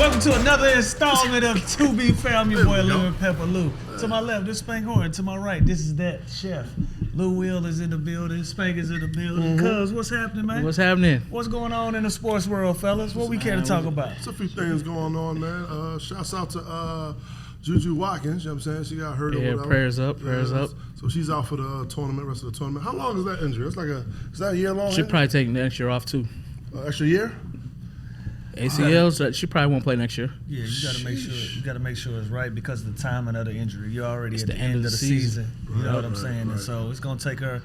Welcome to another installment of To Be Fair. I'm your boy, Lemon Pepper Lou. To my left, this is Spank Horton. To my right, this is that chef. Lou Will is in the building. Spank is in the building. Cuz, what's happening, man? What's happening? What's going on in the sports world, fellas? What we care to talk about? There's a few things going on, man. Shouts out to JuJu Watkins, you know what I'm saying? She got hurt or whatever. Prayers up. So she's out for the tournament, rest of the tournament. How long is that injury? It's like is that a year long? She'll probably take next year off, too. Extra year? ACLs, she probably won't play next year. Yeah, you gotta make sure it's right because of the timing of the injury. You're already at the end of the season. You know what I'm saying? Right. And so it's gonna take her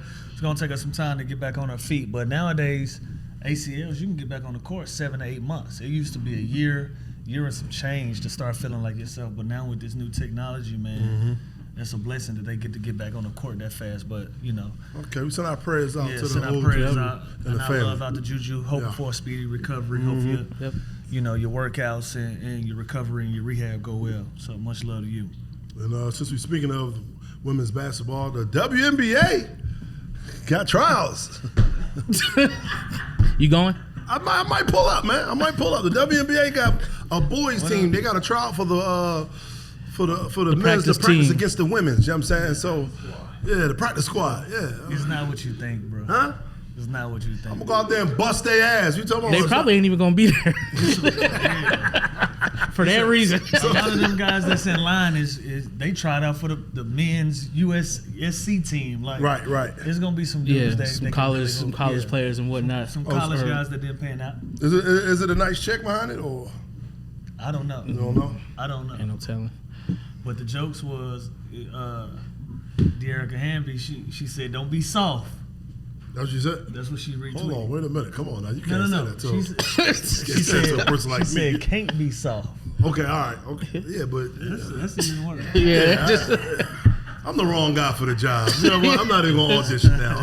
some time to get back on her feet. But nowadays, ACLs, you can get back on the court 7 to 8 months. It used to be a year and some change to start feeling like yourself. But now with this new technology, man, it's a blessing that they get to get back on the court that fast. But you know, okay, we send our prayers out to send the our whole prayers out and the our family. love out to JuJu. Hope for a speedy recovery. Hope your workouts and your recovery and your rehab go well. So much love to you. And since we're speaking of women's basketball, the WNBA got Tryouts. You going? I might pull up, man. I might pull up. The WNBA got a boys team. They got a tryout for the men's to practice against the women's. You know what I'm saying? So, yeah, the practice squad. Yeah. It's not what you think, bro. Huh? It's not what you think. I'm gonna go out there and bust their ass. You talking about? They probably ain't even gonna be there. For that reason. A lot of them guys that's in line is they tried out for the men's USC team. Like, right. There's gonna be some dudes some college players and whatnot. Some college guys that didn't pan out. Is it a nice check behind it or? I don't know. You don't know? I don't know. Ain't no telling. But the jokes was, De'Erica Hamby. She said, "Don't be soft." That's what she said? That's what she retweeted. Hold on, wait a minute. Come on now. You can't say that to her. She said to a person like me. She said, "Can't be soft." Okay, all right. Okay. Yeah, but that's even worse. I'm the wrong guy for the job. You know what? I'm not even gonna audition now.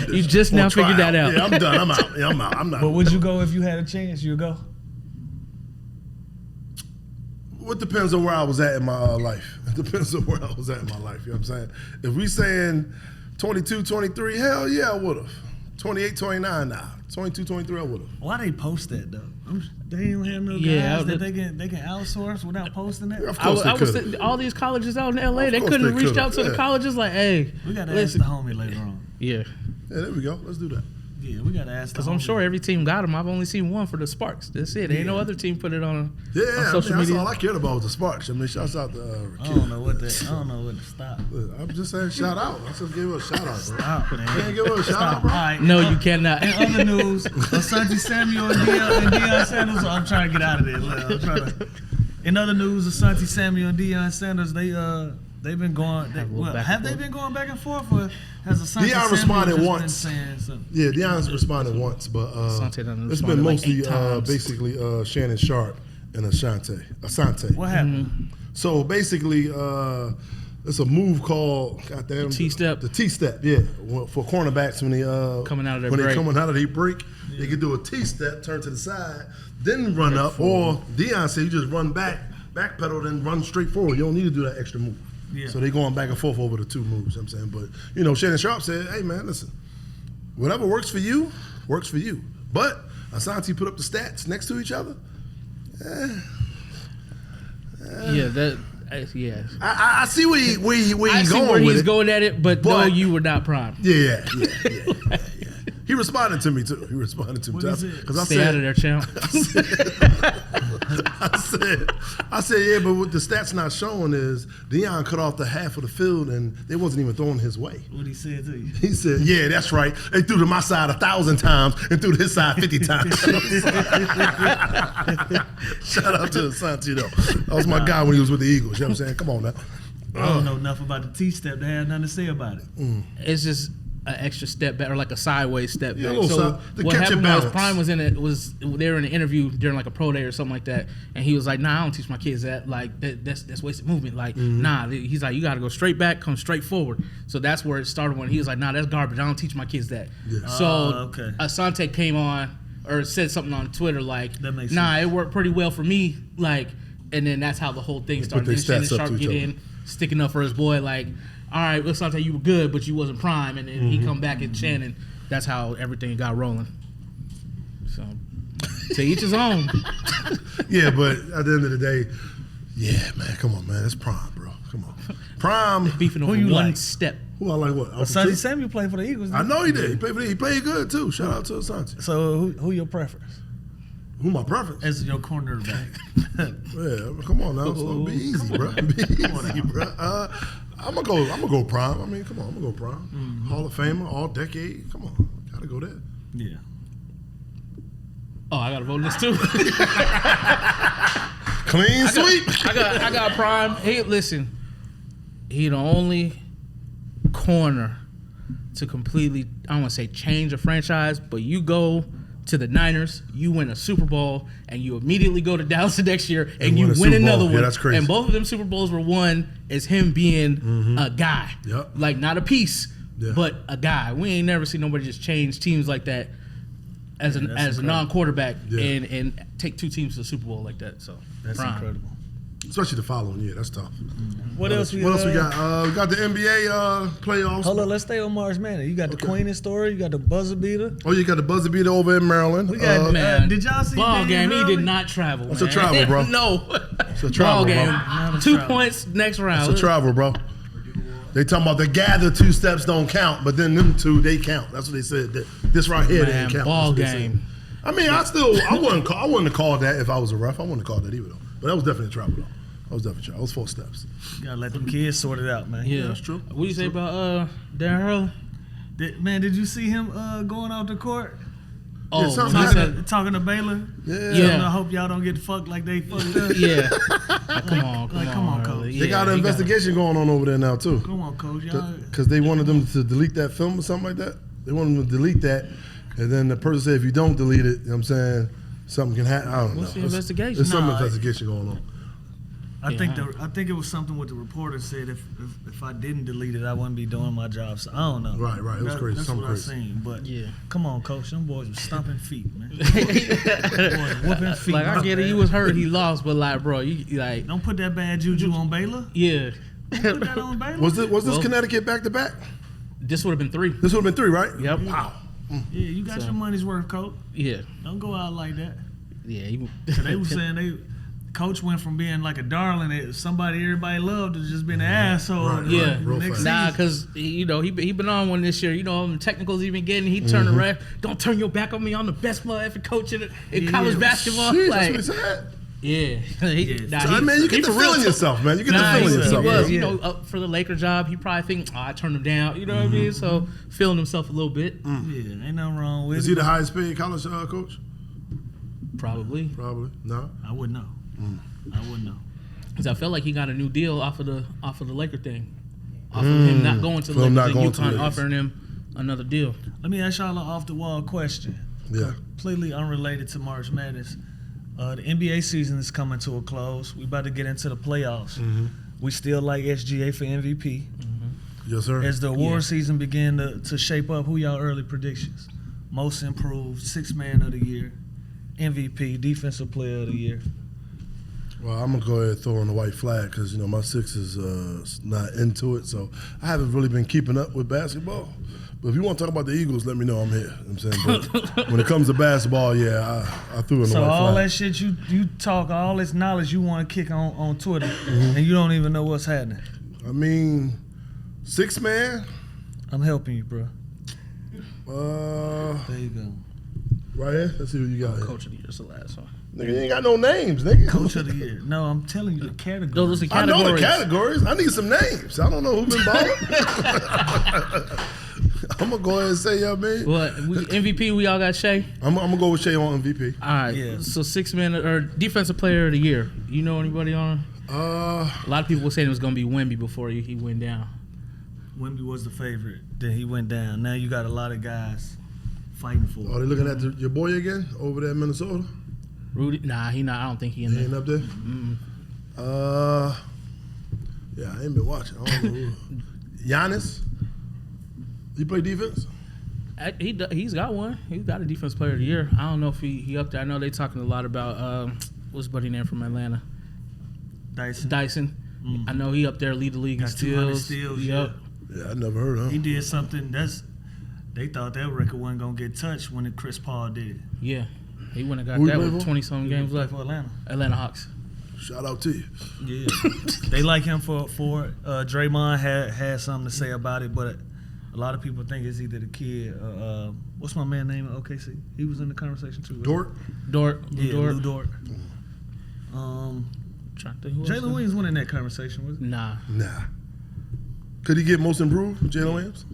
You just now figured that out. Yeah, I'm done. I'm out. Yeah, I'm out. I'm not. But would you go if you had a chance? You'd go? It depends on where I was at in my life. It depends on where I was at in my life. You know what I'm saying? If we saying 22, 23, hell yeah, I would have. 28, 29 now. 22, 23, I would have. Why they post that though? They don't have no guys that they can outsource without posting that. Yeah, of course they could. All these colleges out in LA, they couldn't have reached out to the colleges like, hey, we gotta ask the homie later on. Yeah, there we go. Let's do that. Yeah, we gotta ask. Because I'm sure every team got them. I've only seen one for the Sparks. That's it. Ain't no other team put it on. Social media. That's all I cared about was the Sparks. I mean, shouts out to. I don't know what to stop. I'm just saying shout out. I just gave her a shout out, bro. Stop, man. Can't give her a shout out, bro. Right, no, you cannot. In other news, Asante Samuel and Deion Sanders. I'm trying to get out of there. In other news, Asante Samuel and Deion Sanders, they've been going. Have they been going back and forth, or has Asante Deion responded just once? Been saying something? Yeah, Deion's responded once, but it's been mostly basically Shannon Sharp and Asante. What happened? So basically, it's a move called the T-step. The T-step, yeah, for cornerbacks when they coming out of their break, they can do a T-step, turn to the side, then run up, or Deion said you just run backpedal, then run straight forward. You don't need to do that extra move. Yeah. So they going back and forth over the two moves, you know what I'm saying? But, Shannon Sharp said, hey, man, listen, whatever works for you, works for you. But Asante put up the stats next to each other. I see where he's going with he's it. Going at it, but no, you were not primed. Yeah. He responded to me too. Because I Stay out of there, champ. I said, yeah, but what the stats not showing is Deion cut off the half of the field and they wasn't even throwing his way. What he said to you? He said, yeah, that's right. They threw to my side 1,000 times and threw to his side 50 times. Shout out to Asante though. That was my guy when he was with the Eagles. You know what I'm saying? Come on now. I don't know enough about the T-step to have nothing to say about it. It's just an extra step back or like a sideways step back. So what happened was Prime was they were in an interview during like a pro day or something like that, and he was like, "Nah, I don't teach my kids that. Like that's wasted movement. Like nah." He's like, "You got to go straight back, come straight forward." So that's where it started when he was like, "Nah, that's garbage. I don't teach my kids that." Yeah. So Asante came on or said something on Twitter like, "Nah, it worked pretty well for me." Like, and then that's how the whole thing started. Then Shannon Sharp get in, sticking up for his boy like, all right, let's not tell you were good, but you wasn't prime, and then he come back and Shannon. That's how everything got rolling. So To each his own. Yeah, but at the end of the day, yeah, man, come on, man, it's Prime, bro. Come on, Prime. Beefing over you one like? step. Who I like? What? Asante Samuel played for the Eagles. I know he did. He played good too. Shout out to Asante. So who your preference? Who my preference? As your cornerback. Yeah, come on now, so be easy, bro. Be easy, bro. I'm gonna go Prime. I mean, come on, I'm gonna go Prime. Mm-hmm. Hall of Famer, all decade. Come on, gotta go there. Yeah. Oh, I gotta vote this too. Clean sweep. I got Prime. Hey, listen, he the only corner to completely, I don't want to say change a franchise, but you go to the Niners, you win a Super Bowl, and you immediately go to Dallas the next year and you win another one. Yeah, that's crazy. And both of them Super Bowls were won as him being a guy. Yep. Like not a piece, but a guy. We ain't never seen nobody just change teams like that as a non-quarterback and take two teams to the Super Bowl like that. So that's Prime. incredible. Especially the following year, that's tough. What else we got? We got the NBA playoffs. Hold on, let's stay on March Madness. You got the Queen story. You got the buzzer beater. Oh, you got the buzzer beater over in Maryland. We got man. Did y'all see ball Deion game? early? He did not travel. That's man. a travel, bro. No, It's a travel, ball game. Not a 2 travel. points next round. It's a travel, bro. They talking about the gather 2 steps don't count, but then them 2 they count. That's what they said. This right here Man, didn't count. ball That's what they game. said. I mean, I wouldn't have called that if I was a ref. I wouldn't have called that either though. But that was definitely a travel though. That was definitely a travel. It was 4 steps. You gotta let them kids sort it out, man. Yeah, that's true. What do you say about Darren Hurley? Did you see him going off the court? Oh, Yeah, something when he said, Talking to Baylor? Yeah. I hope y'all don't get fucked like they fucked up. yeah. Come on, Coach. Hurley. They got an investigation going on over there now too. Come on, Coach. Y'all. Because they wanted them to delete that film or something like that. They wanted them to delete that, and then the person said, if you don't delete it, you know what I'm saying, something can happen. I don't know. What's the investigation? There's some Nah, investigation going on. I think it was something what the reporter said. If I didn't delete it, I wouldn't be doing my job. So I don't know. Right. It was crazy. That's Something what crazy. I seen. But Yeah. come on, Coach. Them boys were stomping feet, man. Boys whooping feet. Like I get it, he was hurt, he lost, but like, bro, you like, Don't put that bad juju on Baylor. yeah. Put that on Baylor. Was this Well- Connecticut back to back? This would have been 3. This would have been 3, right? Yep. Wow. Yeah, you got your money's worth, Coach. Yeah. Don't go out like that. Yeah. They were saying Coach went from being like a darling, somebody everybody loved, to just being an asshole. Right, Yeah. real Next fast. Nah, because, he been on one this year. You know, the technicals he been getting. He turned the ref. Don't turn your back on me. I'm the best motherfucking coach in college basketball. Jeez, Like, that's what he said. yeah. Man, you get to feeling yourself, man. You get to feeling he yourself. was, bro. you know, up for the Laker job. He probably think, I turned him down. You know what I mean? So, feeling himself a little bit. Yeah, ain't nothing wrong with Is it. he the highest paid college coach? Probably. Probably. No. I wouldn't know. I wouldn't know. Because I felt like he got a new deal off of the Laker thing. Off of him not going to the From Lakers not and going to UConn Lakers. offering him another deal. Let me ask y'all an off-the-wall question. Yeah. Completely unrelated to March Madness. The NBA season is coming to a close. We about to get into the playoffs. We still like SGA for MVP. Yes, sir. As the award season begin to shape up, who y'all early predictions? Most improved, 6th man of the year, MVP, defensive player of the year. Well, I'm gonna go ahead and throw on the white flag because you know my Six is not into it, so I haven't really been keeping up with basketball. But if you want to talk about the Eagles, let me know. I'm here. You know what I'm saying, but when it comes to basketball, yeah, I threw in the So white all flag. that shit you talk, all this knowledge you want to kick on Twitter, and you don't even know what's happening. I mean, 6 man. I'm helping you, bro. There you go. Right here. Let's see what you got. Here. Coach of the year's the last one. Nigga, you ain't got no names, nigga. Coach of the year. No, I'm telling you the category. Those are the I know categories. the categories. I need some names. I don't know who been balling. I'm gonna go ahead and say, man. What MVP? We all got Shea. I'm gonna go with Shea on MVP. All right. Yeah. So 6 man or defensive player of the year. You know anybody on? A lot of people were saying it was gonna be Wemby before he went down. Wemby was the favorite. Then he went down. Now you got a lot of guys fighting for Are it. they looking at your boy again over there in Minnesota? Rudy? Nah, he not. I don't think he in He there. ain't up there. Yeah, I ain't been watching. I don't know who. Giannis. He play defense. He's got one. He's got a defense player of the year. I don't know if he up there. I know they talking a lot about what's buddy name from Atlanta, Dyson. I know he up there lead the league in Got 200 steals. steals. Yep. Yeah, I never heard of He him. did something they thought that record wasn't gonna get touched when Chris Paul did it. Yeah. He wouldn't have got that with 20-something games left. For Atlanta Hawks. Shout out to you. Yeah. They like him for it. Draymond had something to say about it, but a lot of people think it's either the kid. What's my man name at OKC? He was in the conversation too. Dort. Lou Dort. Jalen Williams wasn't in that conversation, was he? Nah. Could he get most improved, Jalen Williams?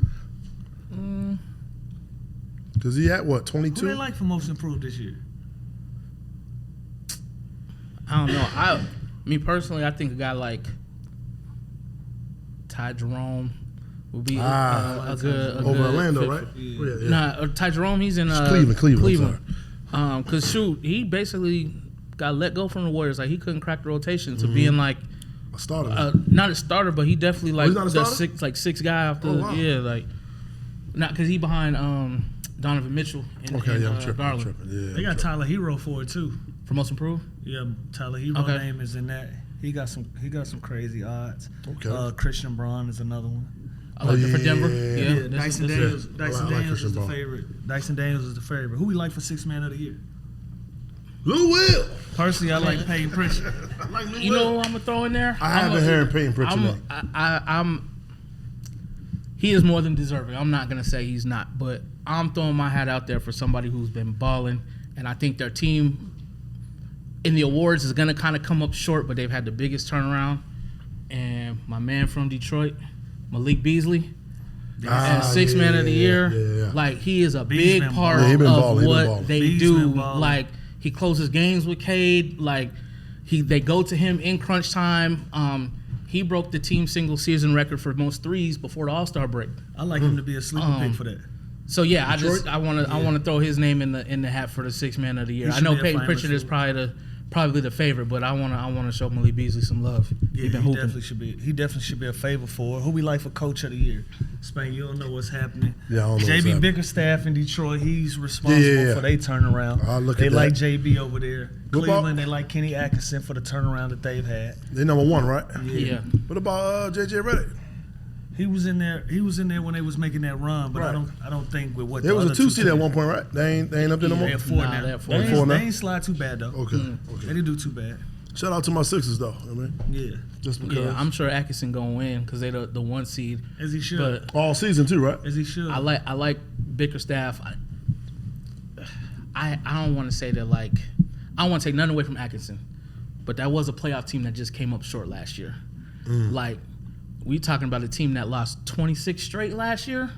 Because he at what, 22? Who they like for most improved this year? I don't know. Me personally, I think a guy like Ty Jerome would be a good over Orlando, fit right? Yeah. Nah, Ty Jerome, he's in Cleveland. Because shoot, he basically got let go from the Warriors. Like he couldn't crack the rotation to being like a starter. Not a starter, but he definitely like the sixth guy off the like not because he behind Donovan Mitchell and I'm tripping. Garland. Yeah, they got Tyler Hero for it too. For most improved? Yeah, Tyler Hero name is in that. He got some crazy odds. Okay. Christian Braun is another one. I like it for Denver. Yeah. Dyson Daniels. Dyson Daniels is the Braun. favorite. Dyson Daniels is the favorite. Who we like for Sixth Man of the Year? Lou Will. Personally, I like Peyton Pritchard. You know who I'm gonna throw in there? I haven't heard Peyton Pritchard. He is more than deserving. I'm not gonna say he's not, but I'm throwing my hat out there for somebody who's been balling, and I think their team in the awards is gonna kind of come up short, but they've had the biggest turnaround. And my man from Detroit, Malik Beasley, and Sixth Man of the Year, like he is a big part of what they do. Like he closes games with Cade. Like they go to him in crunch time. He broke the team single season record for most threes before the All-Star break. I like him to be a sleeper pick for that. So yeah, I want to throw his name in the hat for the Sixth Man of the Year. I know Peyton Pritchard is probably the favorite, but I want to show Malik Beasley some love. Yeah, he definitely should be a favorite for it. Who we like for Coach of the Year? Spank, you don't know what's happening. Yeah, I don't know JB Bickerstaff in Detroit, he's responsible for their turnaround. They like JB over there. Cleveland, they like Kenny Atkinson for the turnaround that they've had. They number one, right? Yeah. What about JJ Redick? He was in there when they was making that run, but I don't think with what there was a 2 seed at one point, right? They ain't up there no more. They have 4 now. They ain't slide too bad though. Okay. They didn't do too bad. Shout out to my Sixers though. Yeah. Just because. Yeah, I'm sure Atkinson gonna win because they the 1 seed. As he should. But all season too, right? As he should. I like Bickerstaff. I don't want to say that like I don't want to take nothing away from Atkinson, but that was a playoff team that just came up short last year. Like. We talking about a team that lost 26 straight last year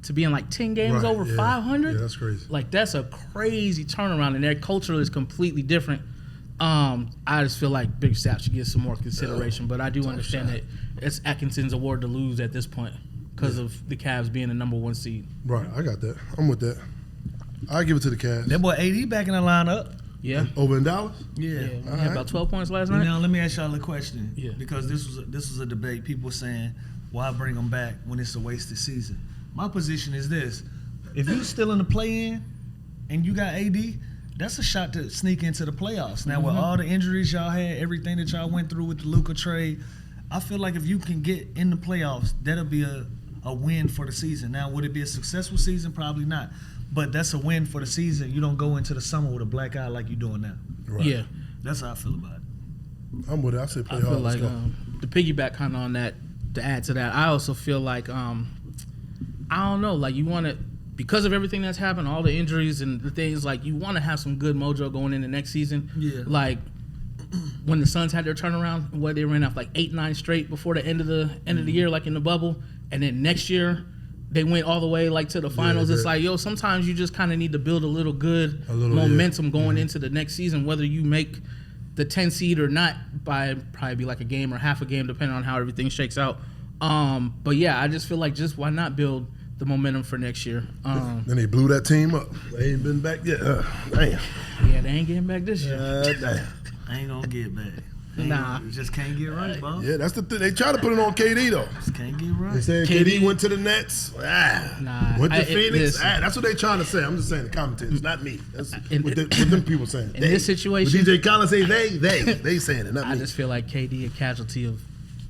to be in like 10 games over 500. Yeah, that's crazy. Like that's a crazy turnaround, and their culture is completely different. I just feel like Bickerstaff should get some more consideration, but I do understand that it's Atkinson's award to lose at this point because of the Cavs being the number 1 seed. Right, I got that. I'm with that. I give it to the Cavs. That boy AD back in the lineup. Yeah. Over in Dallas? Yeah. He had about 12 points last night. Now, let me ask y'all a question. Yeah. Because this was a debate. People were saying, why bring them back when it's a wasted season? My position is this. If you still in the play-in and you got AD, that's a shot to sneak into the playoffs. Now, with all the injuries y'all had, everything that y'all went through with the Luka trade, I feel like if you can get in the playoffs, that'll be a win for the season. Now, would it be a successful season? Probably not. But that's a win for the season. You don't go into the summer with a black eye like you're doing now. Right. Yeah. That's how I feel about it. I'm with it. I say play hard. I feel like to piggyback kind of on that, to add to that, I also feel like, I don't know, like you want to, because of everything that's happened, all the injuries and the things, like you want to have some good mojo going into next season. Yeah. Like when the Suns had their turnaround, where they ran off like 8-9 straight before the end of the year, like in the bubble, and then next year they went all the way like to the finals. It's like, yo, sometimes you just kind of need to build a little momentum going into the next season, whether you make the 10 seed or not by probably be like a game or half a game, depending on how everything shakes out. But yeah, I just feel like just why not build the momentum for next year? Then they blew that team up. They ain't been back yet. Damn. Yeah, they ain't getting back this year. Damn. I ain't gonna get back. Nah. You just can't get right, bro. Yeah, that's the thing. They try to put it on KD though. Just can't get right. They said KD went to the Nets. Went to Phoenix. That's what they trying to say. I'm just saying the commentators, not me. That's what them people saying. In this situation, when DJ Collins say they saying it, not me. I just feel like KD a casualty of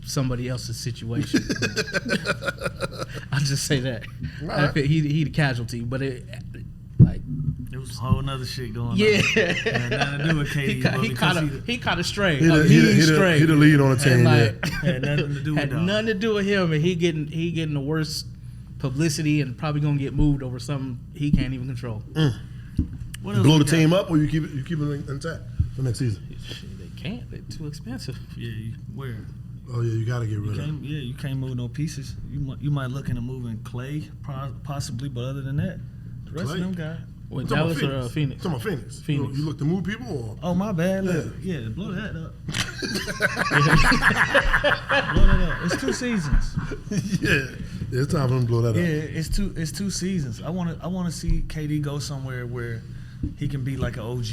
somebody else's situation. I'll just say that. Right. He the casualty, but it was a whole nother shit going on. Yeah. Had nothing to do with KD. He caught a stray. He the lead on the team. Had nothing to do with nothing to do with him, and he getting the worst publicity and probably gonna get moved over something he can't even control. Blow the team up, or you keep it intact for next season? They can't. They're too expensive. Yeah, where? Oh yeah, you gotta get rid of them. Yeah, you can't move no pieces. You might look into moving Clay possibly, but other than that, the rest of them guys. With Dallas or Phoenix? Talking about Phoenix. Phoenix. You look to move people, or? Oh, my bad. Yeah, blow that up. Blow that up. It's 2 seasons. Yeah, it's time for them to blow that up. Yeah, it's two seasons. I want to see KD go somewhere where he can be like an OG.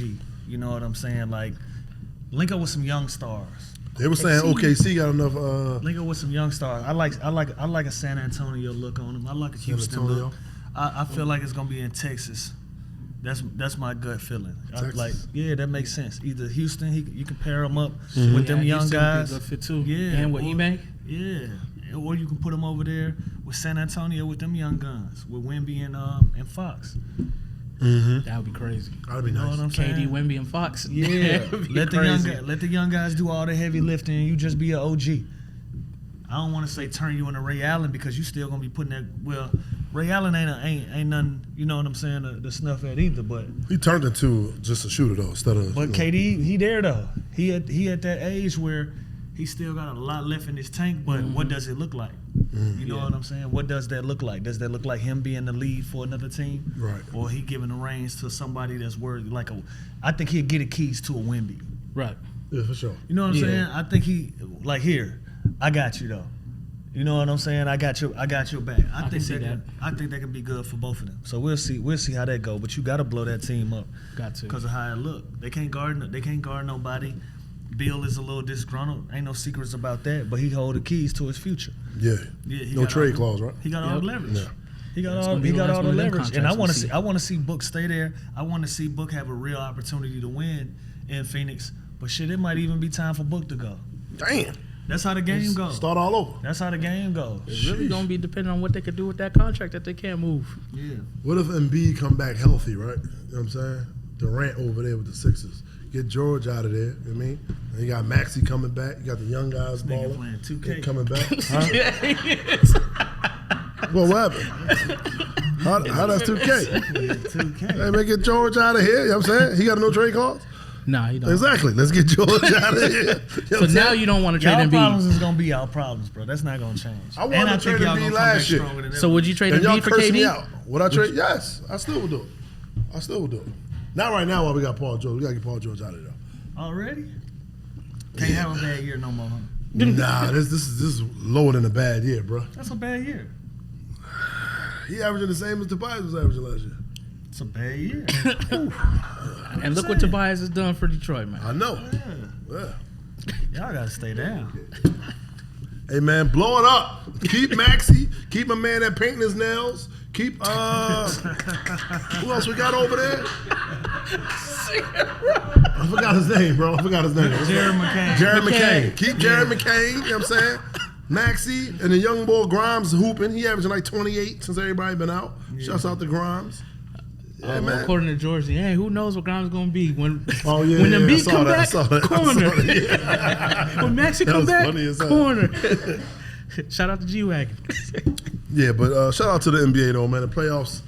You know what I'm saying? Like link up with some young stars. They were saying OKC got enough. Link up with some young stars. I like a San Antonio look on him. I like a Houston look. I feel like it's gonna be in Texas. That's my gut feeling. That makes sense. Either Houston, you can pair him up with them young Houston guys. Would be a good fit too. Yeah, and with Ime. Yeah, or you can put him over there with San Antonio with them young guns with Wemby and Fox. Mm-hmm. That would be crazy. That'd be nice. Know what I'm saying? KD, Wemby, and Fox. Yeah, let the young guys do all the heavy lifting, and you just be an OG. I don't want to say turn you into Ray Allen because you still gonna be putting that. Well, Ray Allen ain't nothing. You know what I'm saying? To snuff at either. But he turned into just a shooter though, instead of. But KD, he there though. He at that age where he still got a lot left in his tank. But what does it look like? You know what I'm saying? What does that look like? Does that look like him being the lead for another team? Right. Or he giving the reins to somebody that's worthy? I think he'd get the keys to a Wemby. Right. Yeah, for sure. You know what I'm saying? I think he here. I got you though. You know what I'm saying? I got your back. I think that can be good for both of them. So we'll see how that go. But you got to blow that team up. Got to because of how it look. They can't guard nobody. Bill is a little disgruntled. Ain't no secrets about that. But he hold the keys to his future. Yeah. No trade clause, right? He got all the leverage. Yeah. He got all the leverage. And I want to see Book stay there. I want to see Book have a real opportunity to win in Phoenix. But shit, it might even be time for Book to go. Damn. That's how the game goes. Start all over. That's how the game goes. It's really going to be depending on what they could do with that contract that they can't move. Yeah. What if Embiid come back healthy, right? You know what I'm saying? Durant over there with the Sixers. Get George out of there, you know what I mean? And you got Maxey coming back. You got the young guys balling. Playing 2K. Coming back. Huh? Well, what happened? How that's 2K? 2K. Hey, man, get George out of here, you know what I'm saying? He got no trade clause? Nah, he don't. Exactly. Let's get George out of here. So now you don't want to trade Embiid. Y'all problems is gonna be our problems, bro. That's not gonna change. I wanted to trade Embiid last year. So would you trade Embiid for KD? Me out. Would I trade? Yes, I still would do it. Not right now while we got Paul George. We gotta get Paul George out of there. Already? Can't have a bad year no more. Huh? Nah, this is lower than a bad year, bro. That's a bad year. He averaging the same as Tobias was averaging last year. It's a bad year. And look what Tobias has done for Detroit, man. I know. Yeah. Y'all gotta stay down. Hey man, blow it up. Keep Maxey. Keep my man that painting his nails. Keep who else we got over there? I forgot his name, bro. Jared McCain. Jared McCain. Keep Jared McCain, you know what I'm saying? Maxey and the young boy Grimes hooping. He averaging like 28 since everybody been out. Shouts out to Grimes. Yeah, man. According to George, hey, who knows what Grimes is gonna be when when the beat come back, corner. When Maxey come back, corner. Shout out to G-Wagon. Yeah, but shout out to the NBA though, man. The playoffs,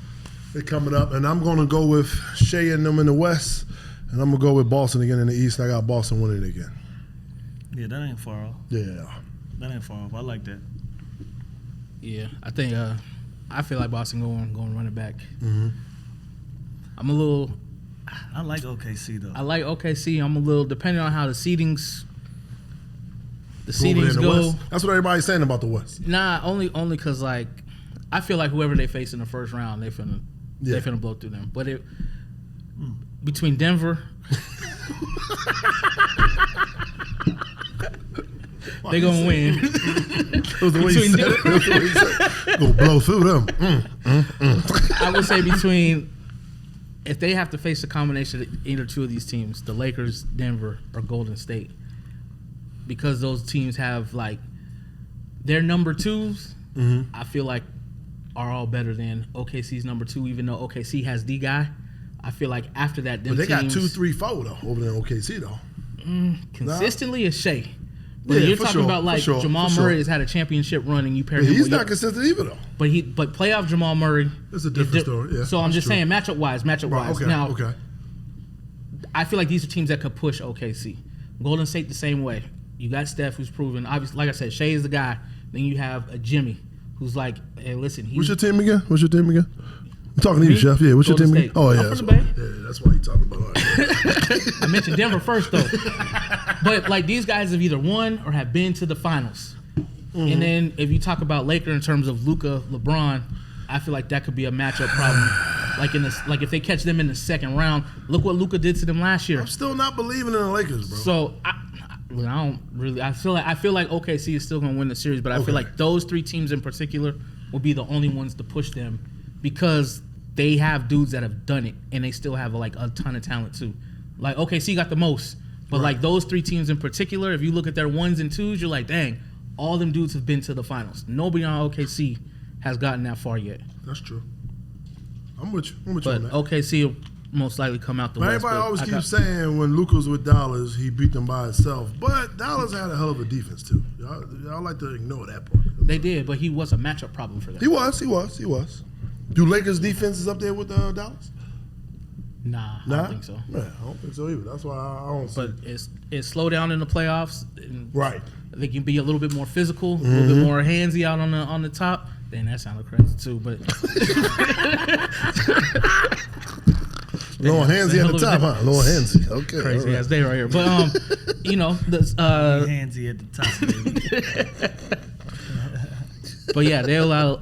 they're coming up, and I'm gonna go with Shea and them in the West, and I'm gonna go with Boston again in the East. I got Boston winning again. Yeah, that ain't far off. Yeah. That ain't far off. I like that. Yeah, I think I feel like Boston going to run it back. Mm-hmm. I like OKC though. I like OKC. I'm a little depending on how the seedings go. West. That's what everybody's saying about the West. Nah, only because like I feel like whoever they face in the first round, they finna blow through them. But between Denver. They're gonna win. Gonna blow through them. I would say if they have to face a combination of either two of these teams, the Lakers, Denver, or Golden State, because those teams have like their number twos, I feel like are all better than OKC's number two. Even though OKC has the guy, I feel like after that, them But they teams, got 2, 3, 4 though over there in OKC though. Consistently is Shea. But Yeah, you're for talking sure, about like for sure, Jamal for Murray sure. has had a championship run, and you pair Yeah, him. he's with not consistent either though. But playoff Jamal Murray. It's a different story. Yeah, So I'm that's just true. saying matchup wise. Right, okay, Now, okay. I feel like these are teams that could push OKC. Golden State the same way. You got Steph, who's proven. Obviously, like I said, Shea is the guy. Then you have a Jimmy, who's like, hey, listen. What's your team again? I'm talking to you, Me? Chef. Yeah, what's your Golden team again? State. Oh, yeah. I'm That's from the why, Bay. yeah, that's why you talking about all right. I mentioned Denver first, though. But, like, these guys have either won or have been to the finals. Mm-hmm. And then if you talk about Laker in terms of Luka, LeBron, I feel like that could be a matchup problem. Like if they catch them in the second round, look what Luka did to them last year. I'm still not believing in the Lakers, bro. So I don't really. I feel like OKC is still going to win the series, but I feel like those 3 teams in particular will be the only ones to push them because they have dudes that have done it, and they still have like a ton of talent too. Like OKC got the most, but like those 3 teams in particular, if you look at their 1s and 2s, you're like, dang, all them dudes have been to the finals. Nobody on OKC has gotten that far yet. That's true. I'm with you on But that. OKC will most likely come out the But West. everybody but always I keeps got- saying when Luka was with Dallas, he beat them by himself. But Dallas had a hell of a defense too. Y'all like to ignore that part. They did, but he was a matchup problem for them. He was. Do Lakers defense is up there with Dallas? Nah, I don't think so. Yeah, I don't think so either. That's why I don't see. But it's slow down in the playoffs. And Right. they can be a little bit more physical, a little bit more handsy out on the top. Then that sounded crazy too, but Lower handsy at the top, huh? Lower handsy. Okay. crazy all right. ass day right here. But Handsy at the top, baby. but yeah, they allow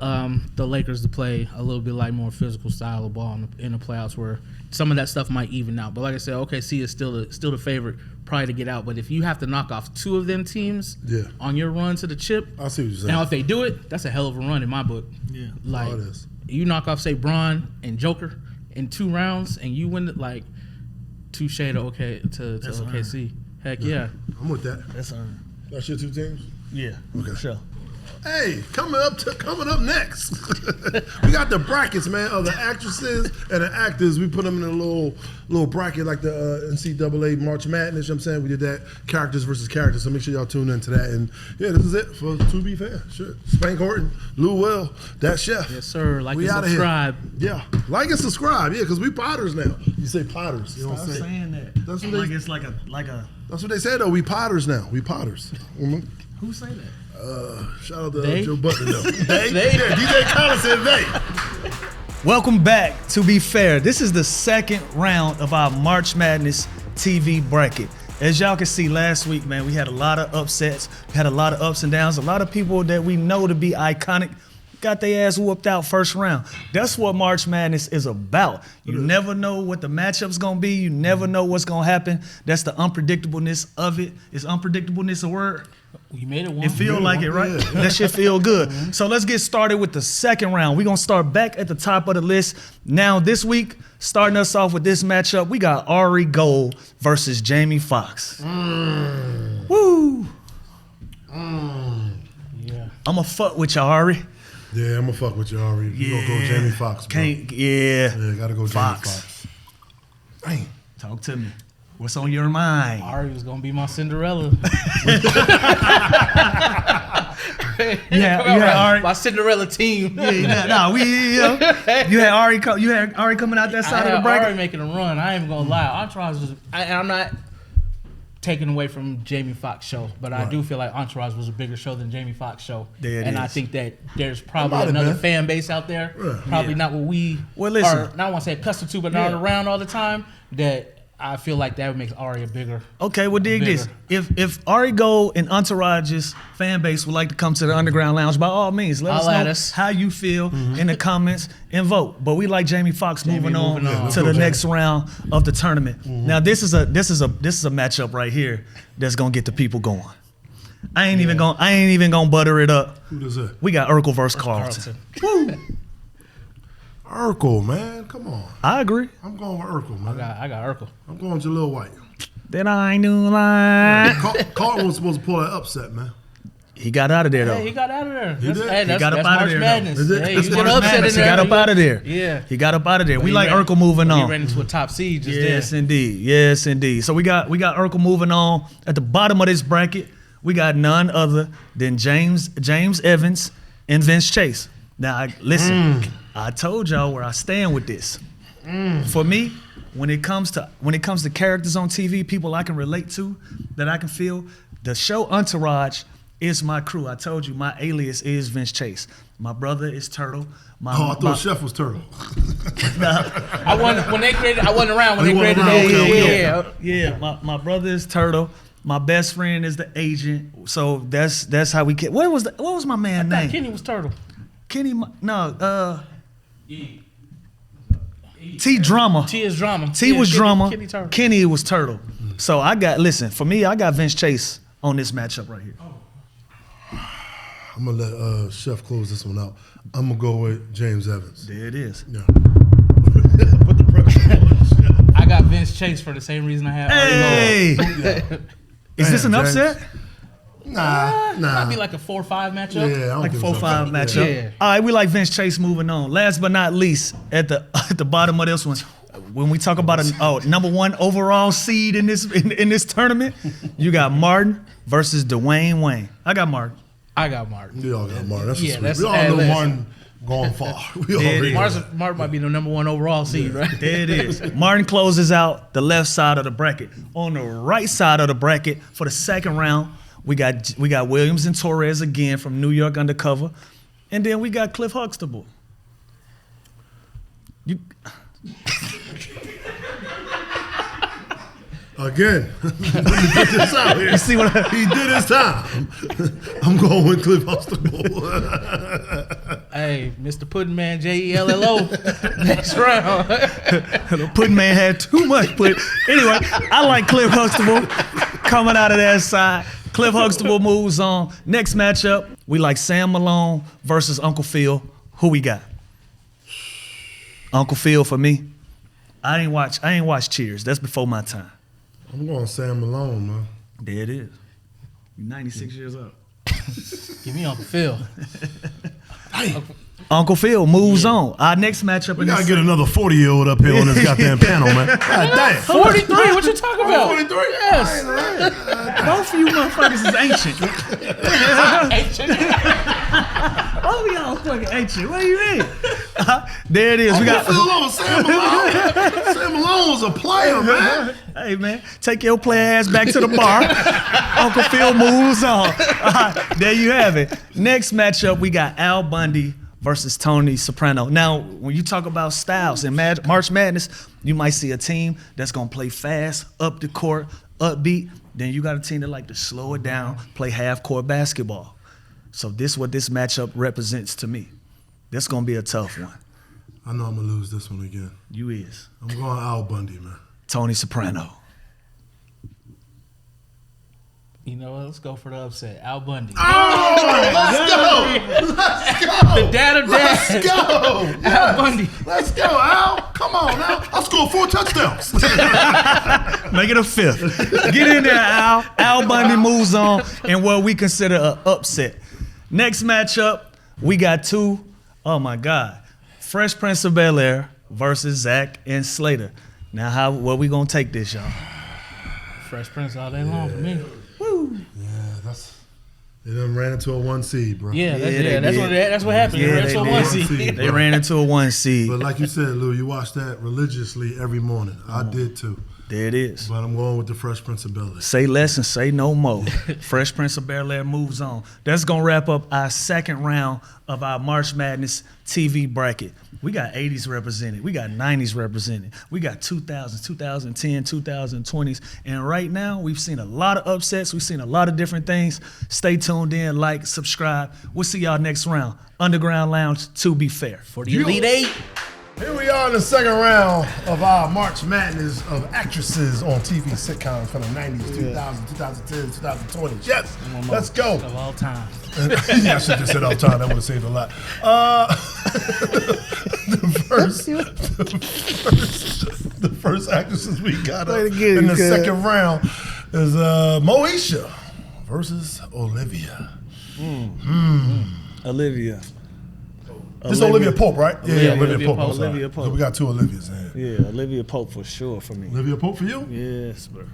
the Lakers to play a little bit like more physical style of ball in the playoffs, where some of that stuff might even out. But like I said, OKC is still the favorite, probably to get out. But if you have to knock off 2 of them teams on your run to the chip, I see what you're saying. now if they do it, that's a hell of a run in my book. Yeah. Like it is. you knock off say Braun and Joker in 2 rounds and you win it, like touche to OKC. Heck yeah. I'm with that. That's earned. That's your 2 teams? Yeah, Okay. for sure. Hey, coming up next, we got the brackets, man, of the actresses and the actors. We put them in a little bracket like the NCAA March Madness. You know what I'm saying? We did that, characters versus characters. So make sure y'all tune into that. And yeah, this is it for To Be Fair. Sure. Spank Horton, Lou Will, that chef. Yes, sir. Like We and outta subscribe. Here. Yeah, like and subscribe. Yeah, because we potters now. You say potters. You don't Stop say. saying that. That's what like they- it's like a. That's what they say though. We potters now. We potters. Mhm. Who say that? Shout out to They? Joe Button though. They? They? Yeah, DJ Khaled said they. Welcome back. To Be Fair, this is the second round of our March Madness TV bracket. As y'all can see, last week, man, we had a lot of upsets. We had a lot of ups and downs. A lot of people that we know to be iconic got their ass whooped out first round. That's what March Madness is about. You never know what the matchup's gonna be. You never know what's gonna happen. That's the unpredictableness of it. Is unpredictableness a word? You made it one. It feel like it, right? Yeah. That shit feel good. So let's get started with the second round. We're going to start back at the top of the list. Now, this week, starting us off with this matchup, we got Ari Gold versus Jamie Foxx. Woo! Yeah. I'm going to fuck with you, Ari. Yeah, I'm gonna fuck with you already. You gonna go Jamie Foxx, bro. Can't, Yeah, gotta go Fox. Jamie Foxx. Dang. Talk to me. What's on your mind? Ari was gonna be my Cinderella. Yeah, Ari. My Cinderella team. You had Ari. You had Ari coming out that I side of had the bracket. Ari making a run. I ain't even gonna lie. Entourage was. I'm not taking away from Jamie Foxx show, but I do feel like Entourage was a bigger show than Jamie Foxx show. There it and I is. think that there's Might probably have another been. fan base out there, Yeah. probably Yeah. not what we Well, listen. are, not want to say accustomed to, but not around all the time, that I feel like that would make Ari a bigger. Okay, well, dig this. If Ari Gold and Entourage's fan base would like to come to the Underground Lounge, by all means, let us Holla at know us. how you feel in the comments and vote. But we like Jamie Foxx moving on moving on. to Yeah, the let's next round of the tournament. Now, this is a matchup right here that's gonna get the people going. I ain't even gonna butter it up. Who does that? We got Urkel versus Carlton. Urkel, man. Come on. I agree. I'm going with Urkel, man. I got Urkel. I'm going to Lil White. Then I knew like Carlton was supposed to pull that upset, man. He got out of there, though. Hey, he got out of there. He got up out of there. Madness. Hey, He got up out of there. Yeah. He got up out of there. We like Urkel moving on. He ran into a top seed just Yes, there. indeed. Yes, indeed. So we got Urkel moving on. At the bottom of this bracket, we got none other than James Evans and Vince Chase. Now, listen, I told y'all where I stand with this. For me, when it comes to characters on TV, people I can relate to, that I can feel, the show Entourage is my crew. I told you my alias is Vince Chase. My brother is Turtle. I thought Chef was Turtle. I wasn't around when they created that. Yeah. My brother is Turtle. My best friend is the agent. So that's how we get. What was my man name? Kenny was Turtle. T Drama. T is Drama. T was Drama. Kenny Turtle. Kenny was Turtle. So I got Vince Chase on this matchup right here. I'm gonna let Chef close this one out. I'm gonna go with James Evans. There it is. Yeah. Put the pressure on Chef. I got Vince Chase for the same reason I had. Hey, is this an upset? Nah. Might be like a 4-5 matchup. Yeah, I don't Like a think 4-5 matchup. Yeah. All right, we like Vince Chase moving on. Last but not least, at the bottom of this one, when we talk about a number one overall seed in this tournament, you got Martin versus Dwayne Wayne. I got Martin. We all got Martin. That's sweet. that's We all know Martin going far. We already know that. Martin might be the number one overall seed, right? There it is. Martin closes out the left side of the bracket. On the right side of the bracket for the second round, we got Williams and Torres again from New York Undercover, and then we got Cliff Huxtable. Again, let me put this out here. You see what he did his time. I'm going with Cliff Huxtable. Hey, Mr. Pudding Man, JELLO. Next round. The Pudding Man had too much pudding. Anyway, I like Cliff Huxtable coming out of that side. Cliff Huxtable moves on. Next matchup, we like Sam Malone versus Uncle Phil. Who we got? Uncle Phil for me. I ain't watch Cheers. That's before my time. I'm going Sam Malone, man. There it is. You're 96 years old. Give me Uncle Phil. Hey, Uncle Phil moves on. Our next matchup. we gotta get another 40-year-old up here on this goddamn panel, man. God damn. 43? What you talking about? 43? Yes. Both of you motherfuckers is ancient. Both of y'all fucking ancient. What do you mean? There it is. We got Sam Malone. Sam Malone's a player, man. Hey man, take your player ass back to the bar. Uncle Phil moves on. There you have it. Next matchup, we got Al Bundy versus Tony Soprano. Now, when you talk about styles in March Madness, you might see a team that's gonna play fast, up the court, upbeat. Then you got a team that like to slow it down, play half-court basketball. So this is what this matchup represents to me. This is gonna be a tough one. I know I'm gonna lose this one again. You is. I'm going Al Bundy, man. Tony Soprano. You know what? Let's go for the upset. Al Bundy. Oh, let's go. Let's go. The dad of dads. Let's go. Al Bundy. Let's go, Al. Come on, Al. I'll score 4 touchdowns. Make it a fifth. Get in there, Al. Al Bundy moves on in what we consider an upset. Next matchup, we got two, oh my God, Fresh Prince of Bel-Air versus Zack and Slater. Now, where we gonna take this, y'all? Fresh Prince all day long for me. Woo. Yeah, they done ran into a 1 seed, bro. That's what happened. Yeah, They ran into a they 1 did. seed. They ran into a 1 seed. But like you said, Lou, you watch that religiously every morning. I did too. There it is. But I'm going with the Fresh Prince of Bel-Air. Say less and say no more. Fresh Prince of Bel-Air moves on. That's going to wrap up our second round of our March Madness TV bracket. We got 80s represented. We got 90s represented. We got 2000s, 2010, 2020s. And right now, we've seen a lot of upsets. We've seen a lot of different things. Stay tuned in, like, subscribe. We'll see y'all next round. Underground Lounge, to be fair. For the Elite Eight. Here we are in the second round of our March Madness of actresses on TV sitcoms from the 90s, 2000s, 2010s, 2020s. Yes, let's go. Of all time. Yeah, I should have said all the time. That would have saved a lot. The first actresses we got up in the second round is Moesha versus Olivia. Olivia. This is Olivia Pope, right? Yeah, Olivia Pope. Olivia Pope. So we got two Olivias in here. Yeah, Olivia Pope for sure for me. Olivia Pope for you? Yes, bro.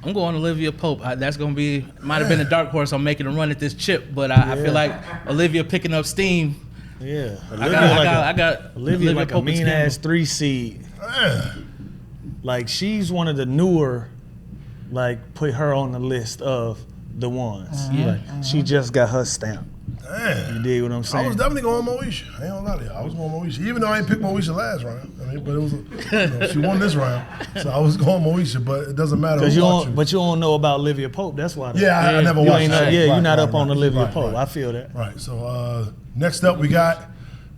I'm going Olivia Pope. That's going to be, might have been a dark horse. I'm making a run at this chip, but I feel like Olivia picking up steam. Yeah. I got Olivia like Pope a mean-ass 3 seed. Like, she's one of the newer, like, put her on the list of the ones. Like, she just got her stamp. Damn. You dig what I'm saying? I was definitely going Moesha. I ain't gonna lie to you. I was going Moesha. Even though I ain't picked Moesha last round. I mean, but it was, she won this round. So I was going Moesha, but it doesn't matter who watching. But you don't know about Olivia Pope. That's why. I never watched her. You're not up on Olivia Pope. I feel that. Right. So next up we got,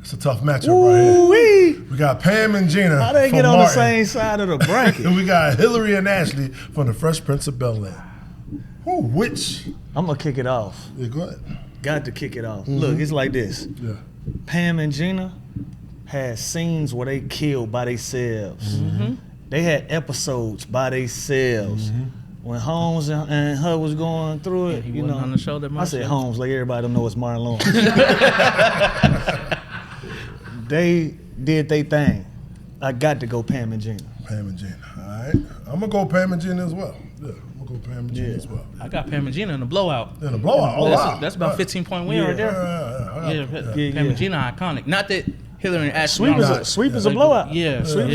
it's a tough matchup right here. We got Pam and Gina. How they get on the same side of the bracket? And we got Hillary and Ashley from the Fresh Prince of Bel-Air. Which? I'm going to kick it off. Yeah, go ahead. Got to kick it off. Look, it's like this. Yeah. Pam and Gina had scenes where they killed by themselves. They had episodes by themselves. When Holmes and her was going through it, you know, on the show that I said Holmes, like everybody know it's Martin Lawrence. They did their thing. I got to go Pam and Gina. Pam and Gina. All right. I'm going to go Pam and Gina as well. Yeah, I'm going to go Pam and Gina as well. I got Pam and Gina in the blowout. In the blowout? Oh, wow. That's about 15-point win right there. Pam and Gina iconic. Not that Hillary and Ashley. Sweep is a blowout. Sweep.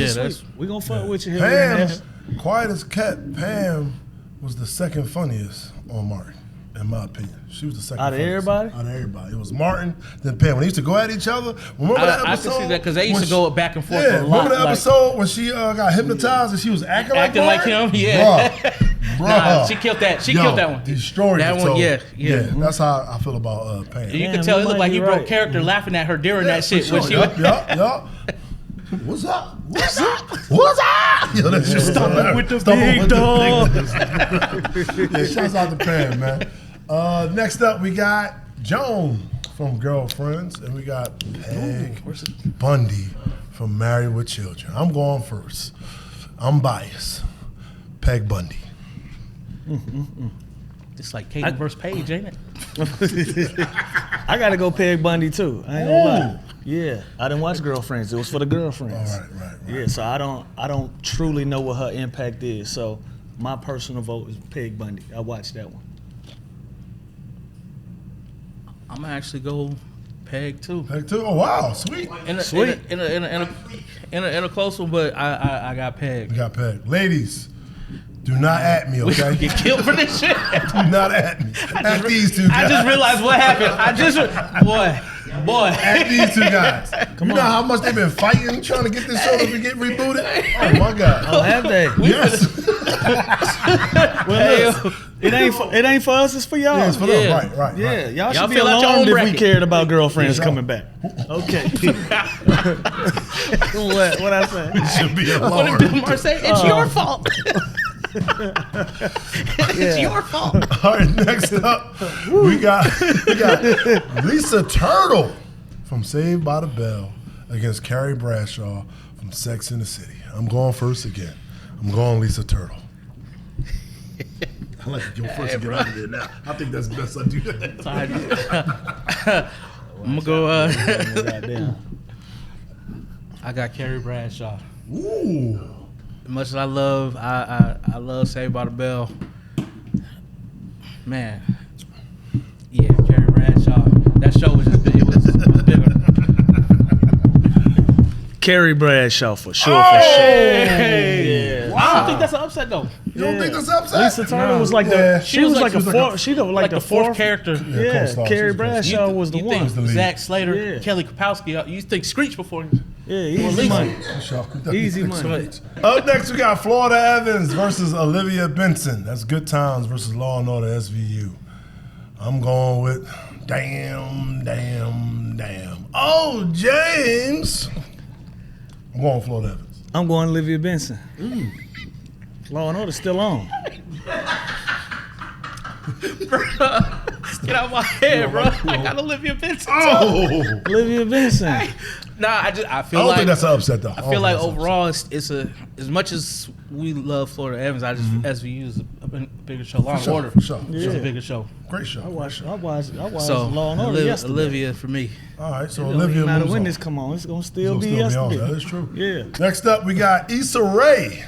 We going to fuck with you, Hillary and Ashley. Quiet as kept, Pam was the second funniest on Martin, in my opinion. She was the second out of funniest. everybody? Out of everybody. It was Martin, then Pam. When they used to go at each other, remember that episode? I can see that because they used to go back and forth a lot. Remember the episode when she got hypnotized and she was acting like him? Yeah. Bruh. Nah, she killed that. She killed that one. Destroyed that one. Yeah. That's how I feel about Pam. You can tell it looked like he broke character laughing at her during that shit. Sure. Yup. What's up? What's up? What's up? Yo, that's just Stumble with the big dog. Yeah, shouts out to Pam, man. Next up, we got Joan from Girlfriends, and we got Peg Bundy from Married with Children. I'm going first. I'm biased. Peg Bundy. It's like Katie versus Paige, ain't it? I got to go Peg Bundy, too. I ain't gonna lie. Yeah, I didn't watch Girlfriends. It was for the girlfriends. Right. Yeah, so I don't truly know what her impact is. So my personal vote is Peg Bundy. I watched that one. I'm gonna actually go Peg too. Peg too. Oh wow, sweet. In a close one, but I got Peg. You got Peg. Ladies, do not at me, okay? Get killed for this shit. Do not at me. At these two guys. I just realized what happened. Boy. At these two guys. You know how much they've been fighting trying to get this show to get rebooted? Oh my God. Oh, have they? Yes. Well, look, it ain't for us, it's for y'all. Yeah, it's for them. Right. Yeah, y'all should be alarmed if we cared about Girlfriends coming back. Okay. What I say? You should be alarmed. What did Bill Maher say? It's your fault. It's your fault. All right, next up, we got Lisa Turtle from Saved by the Bell against Carrie Bradshaw from Sex and the City. I'm going first again. I'm going Lisa Turtle. I like to go first and get out of there now. I think that's best I do that. I'm gonna go. I got Carrie Bradshaw. Ooh. As much as I love Saved by the Bell, man, yeah, Carrie Bradshaw. That show was just bigger. Carrie Bradshaw for sure. Yeah. Wow. I don't think that's an upset though. You don't think that's upset? Lisa Turtle was like she was like the fourth character. Yeah, Carrie Bradshaw was the one. Zack Slater, Kelly Kapowski. You think Screech before? Yeah, easy money. Easy money. Up next, we got Florida Evans versus Olivia Benson. That's Good Times versus Law and Order SVU. I'm going with damn. Oh, James. I'm going Florida Evans. I'm going Olivia Benson. Law and Order still on. Get out of my head, bro. I got Olivia Benson. Oh, Olivia Benson. Nah, I feel I don't like think that's an upset though. I feel like overall, it's a as much as we love Florida Evans, I just as we use a bigger show. Law and Order, for sure. It's a bigger show. Great show. I watched So Law and Order yesterday. Olivia for me. All right, so It don't Olivia even matter moves when on. this come on. It's gonna still It's be gonna still be yesterday. on. That is true. Yeah. Next up, we got Issa Rae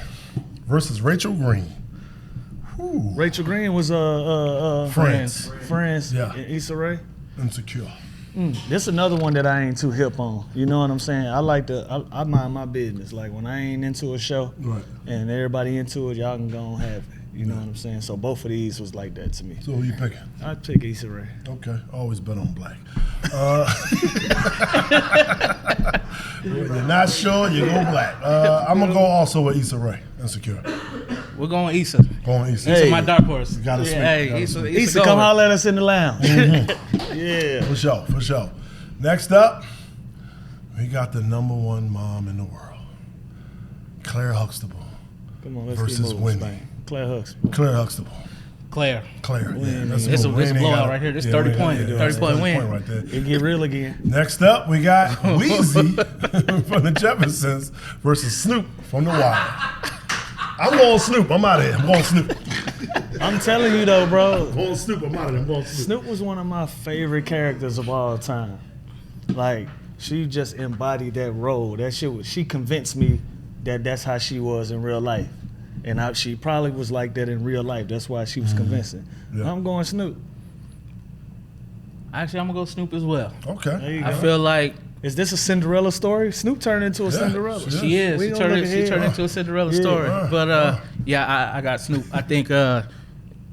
versus Rachel Green. Whew. Rachel Green was Friends. Yeah. Yeah. Issa Rae. Insecure. This another one that I ain't too hip on. You know what I'm saying? I I mind my business. Like when I ain't into a show Right. and everybody into it, y'all can go and have it. You know what I'm saying? So both of these was like that to me. So who you picking? I'd pick Issa Rae. Okay, always bet on black. When you're not sure, you go black. I'm gonna go also with Issa Rae. Insecure. We're going Issa. Going Issa. Issa, my dark horse. Gotta sweep. Hey, Gotta Issa, sweep. Issa, come holler at us in the lounge. Yeah. For sure. Next up, we got the #1 mom in the world, Claire Huxtable. Come on, let's Versus get moving, Wendy. Spank. Claire Huxtable. Claire Huxtable. Claire. Yeah, that's It's a We ain't blowout got- right here. This yeah, 30 we ain't point- got- yeah, 30 that's a point win. right there. It get real again. Next up, we got Weezy from the Jeffersons versus Snoop from The Wire. I'm going Snoop. I'm out of here. I'm going Snoop. I'm telling you though, bro. I'm going Snoop. I'm out of here. I'm going Snoop. Snoop was one of my favorite characters of all time. Like she just embodied that role. That shit was, she convinced me that that's how she was in real life. And she probably was like that in real life. That's why she was convincing. Yeah. I'm going Snoop. Actually, I'm going to go Snoop as well. Okay. There you I go. feel like Is this a Cinderella story? Snoop turned into a Yeah, Cinderella. she she is. We She gonna turned, look she ahead. turned into a Cinderella Yeah. story. Right. But yeah, I got Snoop. I think,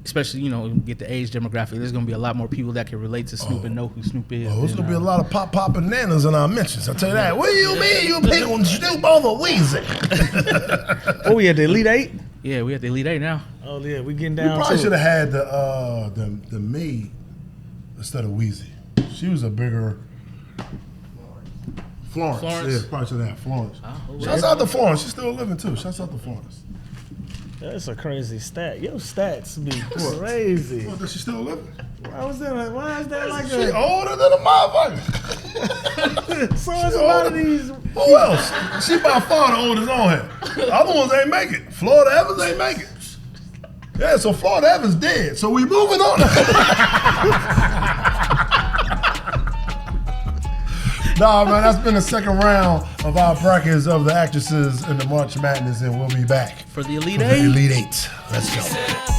especially, get the age demographic, there's going to be a lot more people that can relate to Snoop and know who Snoop is. Oh, there's And, going to be a lot of pop bananas in our mentions. I'll tell you that. What do you mean you picking Snoop over Weezy? Oh, we had the Elite Eight? Yeah, we at the Elite Eight now. Oh, yeah, we getting We down probably to should it. have had the maid instead of Weezy. She was a bigger Florence. Florence? Yeah, probably should have had Florence. Oh, Shouts out to Florence. She's still living too. Shouts out to Florence. That's a crazy stat. Your stats be crazy. Well, does she still living? Why is that like She a... older than a motherfucker. So it's a lot of these... Who else? She by far the oldest on here. The other ones ain't make it. Florida Evans ain't make it. Yeah, so Florida Evans dead. So we moving on. Nah, man, that's been the second round of our brackets of the actresses in the March Madness, and we'll be back For the Elite for Eight. the Elite Eight. Let's go.